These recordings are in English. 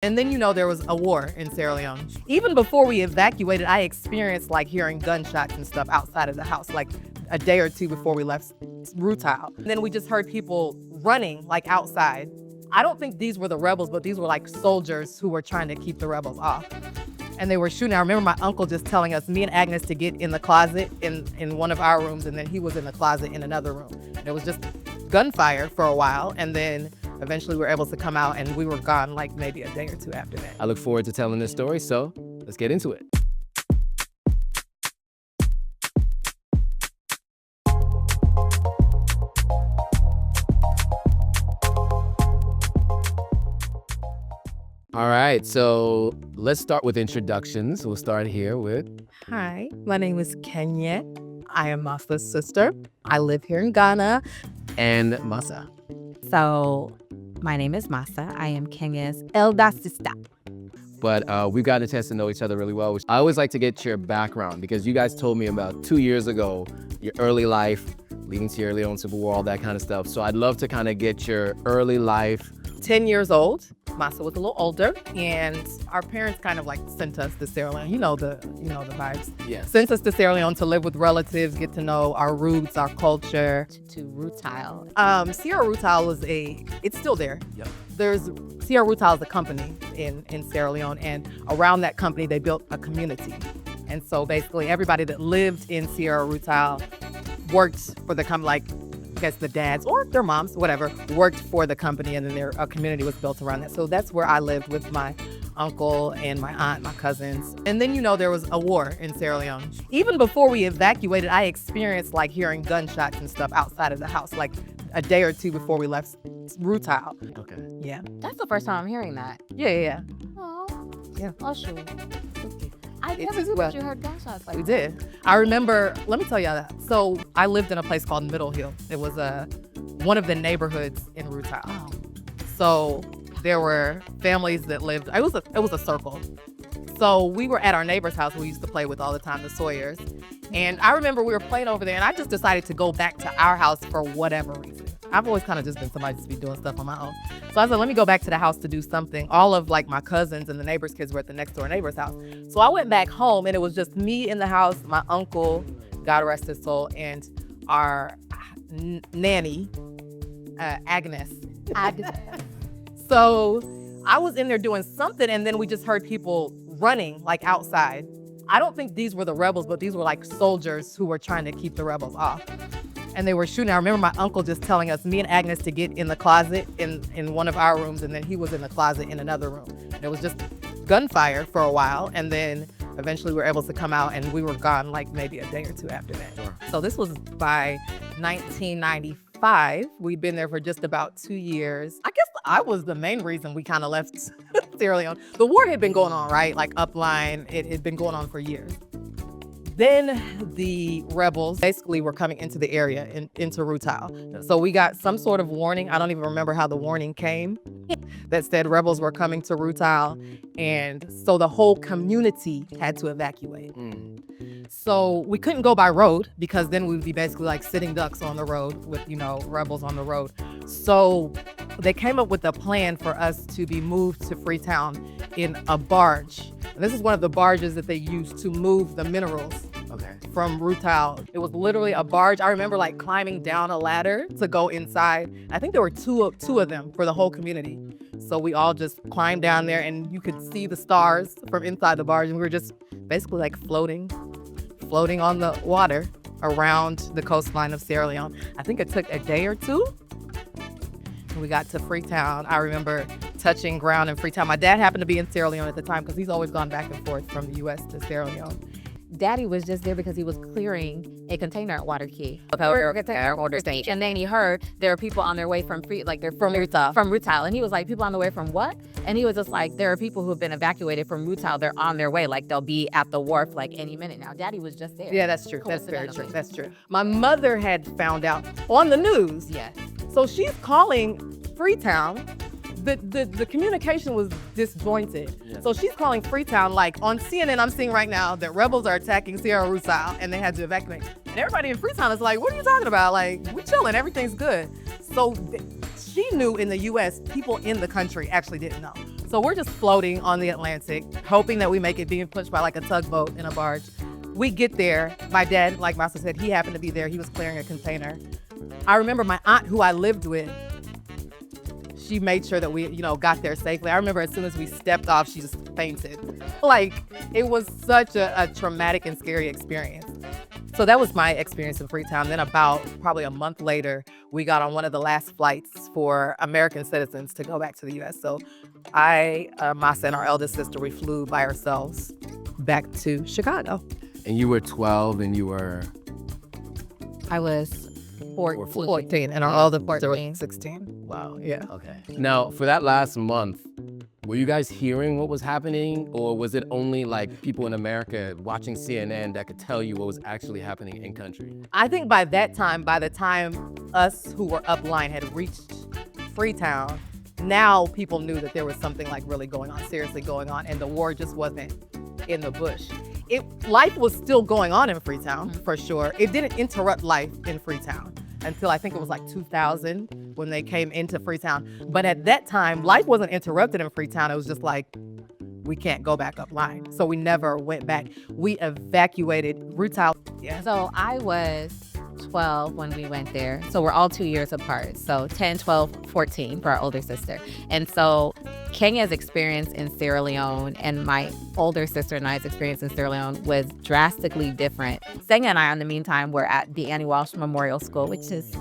And then, there was a war in Sierra Leone. Even before we evacuated, I experienced like hearing gunshots and stuff outside of the house, like a day or two before we left Rutile. And then we just heard people running like outside. I don't think these were the rebels, but these were like soldiers who were trying to keep the rebels off. And they were shooting. I remember my uncle just telling us, me and Agnes, to get in the closet in one of our rooms, and then he was in the closet in another room. And it was just gunfire for a while, and then eventually we were able to come out, and we were gone like maybe a day or two after that. I look forward to telling this story, so let's get into it. All right, so let's start with introductions. We'll start here with... Hi, my name is Kenye. I am Masa's sister. I live here in Ghana. And Masa. So, my name is Masa. I am Kenye's elder sister. But we've gotten a chance to know each other really well. I always like to get your background because you guys told me about 2 years ago, your early life, leaving Sierra Leone, Civil War, all that kind of stuff. So I'd love to kind of get your early life. 10 years old. Masa was a little older, and our parents kind of like sent us to Sierra Leone. You know the vibes. Yeah. Sent us to Sierra Leone to live with relatives, get to know our roots, our culture. To Rutile. Sierra Rutile it's still there. Yep. Sierra Rutile is a company in Sierra Leone, and around that company they built a community. And so basically everybody that lived in Sierra Rutile worked for the company, like I guess the dads or their moms, whatever, worked for the company, and then a community was built around that. So that's where I lived with my uncle and my aunt, my cousins. And then, there was a war in Sierra Leone. Even before we evacuated, I experienced like hearing gunshots and stuff outside of the house, like a day or two before we left Rutile. Okay. Yeah. That's the first time I'm hearing that. Yeah. Oh. Yeah. Oh, shoot. I It's never knew well- that you heard gunshots like We that. did. I remember, let me tell y'all that. So I lived in a place called Middle Hill. It was one of the neighborhoods in Rutile. Oh. So there were families that lived, it was a circle. So we were at our neighbor's house we used to play with all the time, the Sawyers. And I remember we were playing over there, and I just decided to go back to our house for whatever reason. I've always kind of just been somebody just be doing stuff on my own. So I said, let me go back to the house to do something. All of like my cousins and the neighbors' kids were at the next door neighbor's house. So I went back home, and it was just me in the house, my uncle, God rest his soul, and our nanny, Agnes. So I was in there doing something, and then we just heard people running like outside. I don't think these were the rebels, but these were like soldiers who were trying to keep the rebels off. And they were shooting. I remember my uncle just telling us, me and Agnes, to get in the closet in one of our rooms, and then he was in the closet in another room. And it was just gunfire for a while, and then eventually we were able to come out, and we were gone like maybe a day or two after that. Sure. So this was by 1995. We'd been there for just about 2 years. I guess I was the main reason we kind of left Sierra Leone. The war had been going on, right? Like upline, it had been going on for years. Then the rebels basically were coming into the area, into Rutile. So we got some sort of warning. I don't even remember how the warning came, that said rebels were coming to Rutile. And so the whole community had to evacuate. So we couldn't go by road, because then we'd be basically like sitting ducks on the road with, rebels on the road. So they came up with a plan for us to be moved to Freetown in a barge. And this is one of the barges that they used to move the minerals from Rutile. It was literally a barge. I remember like climbing down a ladder to go inside. I think there were two of them for the whole community. So we all just climbed down there, and you could see the stars from inside the barge. And we were just basically like floating on the water around the coastline of Sierra Leone. I think it took a day or two. We got to Freetown. I remember touching ground in Freetown. My dad happened to be in Sierra Leone at the time, because he's always gone back and forth from the U.S. to Sierra Leone. Daddy was just there because he was clearing a container at Water Key. And then he heard there are people on their way from Rutile. And he was like, people on the way from what? And he was just like, there are people who have been evacuated from Rutile. They're on their way. Like, they'll be at the wharf like any minute now. Daddy was just there. Yeah, that's true. That's very true. That's true. My mother had found out on the news. Yes. So she's calling Freetown. The communication was disjointed. Yeah. So she's calling Freetown, like on CNN, I'm seeing right now that rebels are attacking Sierra Rutile and they had to evacuate. And everybody in Freetown is like, what are you talking about? Like, we're chilling, everything's good. So she knew in the US, people in the country actually didn't know. So we're just floating on the Atlantic, hoping that we make it, being pushed by like a tugboat in a barge. We get there. My dad, like Masa said, he happened to be there. He was clearing a container. I remember my aunt, who I lived with, she made sure that we, got there safely. I remember as soon as we stepped off, she just fainted. Like, it was such a traumatic and scary experience. So that was my experience in Freetown. Then about probably a month later, we got on one of the last flights for American citizens to go back to the U.S. So I, Masa, and our eldest sister, we flew by ourselves back to Chicago. And you were 12 and you were? I was 14, and our eldest sister was 16. Wow. Yeah. Okay. Now, for that last month, were you guys hearing what was happening, or was it only like people in America watching CNN that could tell you what was actually happening in country? I think by the time us who were upline had reached Freetown, now people knew that there was something like really going on, seriously going on, and the war just wasn't in the bush. Life was still going on in Freetown, for sure. It didn't interrupt life in Freetown until I think it was like 2000 when they came into Freetown. But at that time, life wasn't interrupted in Freetown. It was just like, we can't go back up line. So we never went back. We evacuated Rutile. Yeah. So I was 12 when we went there. So we're all 2 years apart. So 10, 12, 14 for our older sister. And so Kenya's experience in Sierra Leone and my older sister and I's experience in Sierra Leone was drastically different. Senga and I, in the meantime, were at the Annie Walsh Memorial School, which is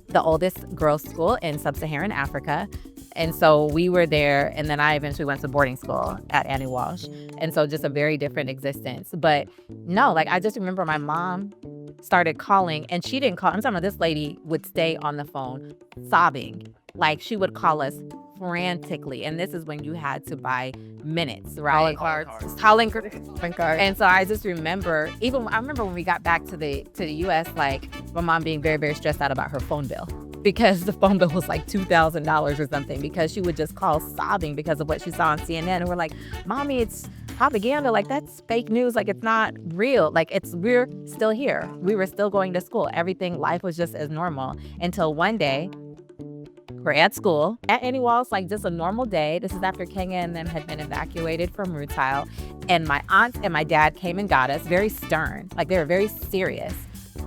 the oldest girls' school in sub-Saharan Africa. And so we were there, and then I eventually went to boarding school at Annie Walsh. And so just a very different existence. But no, I just remember my mom started calling, and she didn't call. I'm talking about this lady would stay on the phone sobbing. She would call us frantically. And this is when you had to buy minutes, right? Calling cards. And so I just remember, I remember when we got back to the U.S., my mom being very, very stressed out about her phone bill, because the phone bill was like $2,000 or something, because she would just call sobbing because of what she saw on CNN. And we're like, Mommy, it's propaganda. That's fake news. It's not real. We're still here. We were still going to school. Life was just as normal until one day we're at school at Annie Walsh, just a normal day. This is after Kenye and them had been evacuated from Rutile. And my aunt and my dad came and got us, very stern. They were very serious.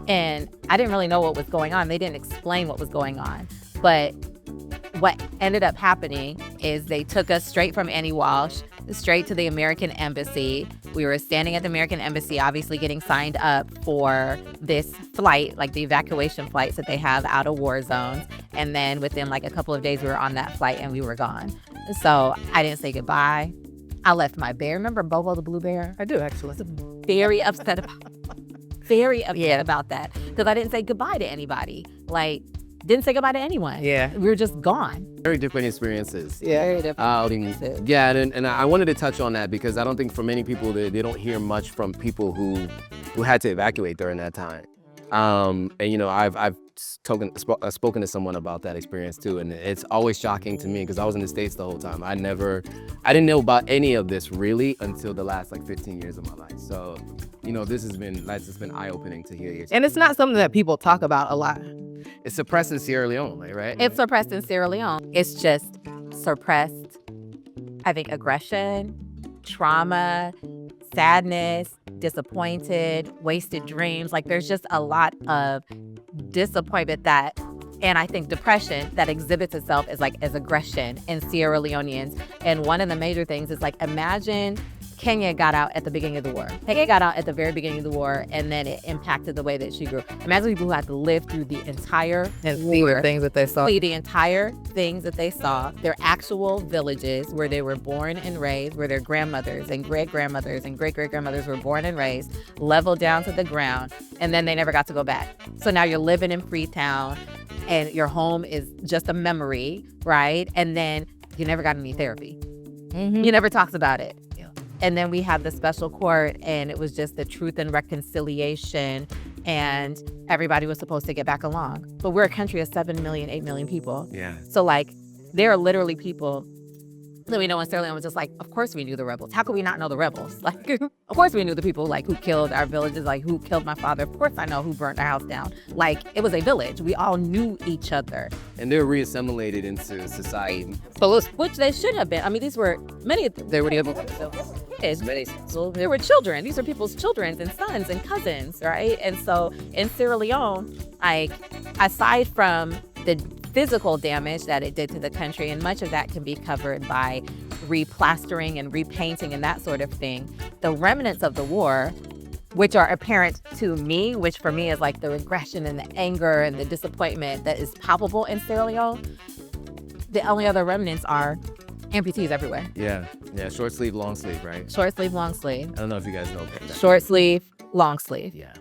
And I didn't really know what was going on. They didn't explain what was going on. But what ended up happening is they took us straight from Annie Walsh, straight to the American Embassy. We were standing at the American Embassy, obviously getting signed up for this flight, the evacuation flights that they have out of war zones. And then within a couple of days, we were on that flight and we were gone. So I didn't say goodbye. I left my bear. Remember Bobo the blue bear? I do, actually. Very upset about about that, because I didn't say goodbye to anybody. Didn't say goodbye to anyone. Yeah. We were just gone. Very different experiences. Yeah. Very different. Yeah, and I wanted to touch on that because I don't think for many people, they don't hear much from people who had to evacuate during that time. And I've spoken to someone about that experience too, and it's always shocking to me because I was in the States the whole time. I didn't know about any of this really until the last 15 years of my life. So, this has been eye-opening to hear. And it's not something that people talk about a lot. It's suppressed in Sierra Leone, right? It's suppressed in Sierra Leone. It's just suppressed, I think, aggression, trauma, sadness, disappointed, wasted dreams. There's just a lot of disappointment and I think depression that exhibits itself as aggression in Sierra Leoneans. And one of the major things is imagine Kenye got out at the beginning of the war. Kenye got out at the very beginning of the war, and then it impacted the way that she grew. Imagine people who had to live through the entire war, things that they saw. see the entire things that they saw, their actual villages where they were born and raised, where their grandmothers and great-grandmothers and great-great-grandmothers were born and raised, leveled down to the ground, and then they never got to go back. So now you're living in Freetown, and your home is just a memory, right? And then you never got any therapy. You never talked about it. And then we had the special court, and it was just the truth and reconciliation, and everybody was supposed to get back along. But we're a country of 7 million, 8 million people. Yeah. So there are literally people So we know in Sierra Leone was just like, of course we knew the rebels. How could we not know the rebels? Like, of course we knew the people like who killed our villages, like who killed my father. Of course I know who burnt our house down. Like, it was a village. We all knew each other. And they're reassimilated into society. So, which they should have been. I mean, these were many of them. They were so they were children. These are people's children and sons and cousins, right? And so in Sierra Leone, like, aside from the physical damage that it did to the country, and much of that can be covered by replastering and repainting and that sort of thing, the remnants of the war, which are apparent to me, which for me is like the regression and the anger and the disappointment that is palpable in Sierra Leone, the only other remnants are amputees everywhere. Yeah, short sleeve, long sleeve, right? Short sleeve, long sleeve. I don't know if you guys know that. Short sleeve, long sleeve. Yeah,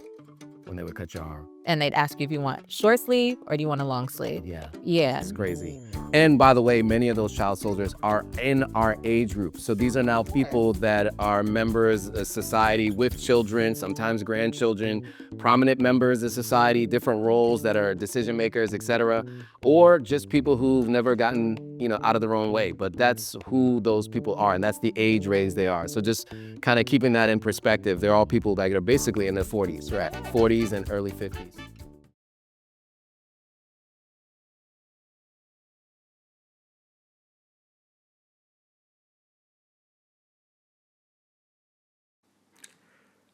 when they would cut your arm. And they'd ask you if you want short sleeve or do you want a long sleeve? Yeah. Yeah. It's crazy. And by the way, many of those child soldiers are in our age group. So these are now people that are members of society with children, sometimes grandchildren, prominent members of society, different roles that are decision makers, etc. Or just people who've never gotten, out of their own way. But that's who those people are, and that's the age range they are. So just kind of keeping that in perspective, they're all people that are basically in their 40s, right? 40s and early 50s.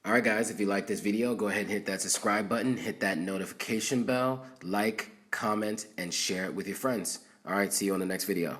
All right, guys, if you like this video, go ahead and hit that subscribe button, hit that notification bell, like, comment, and share it with your friends. All right, see you on the next video.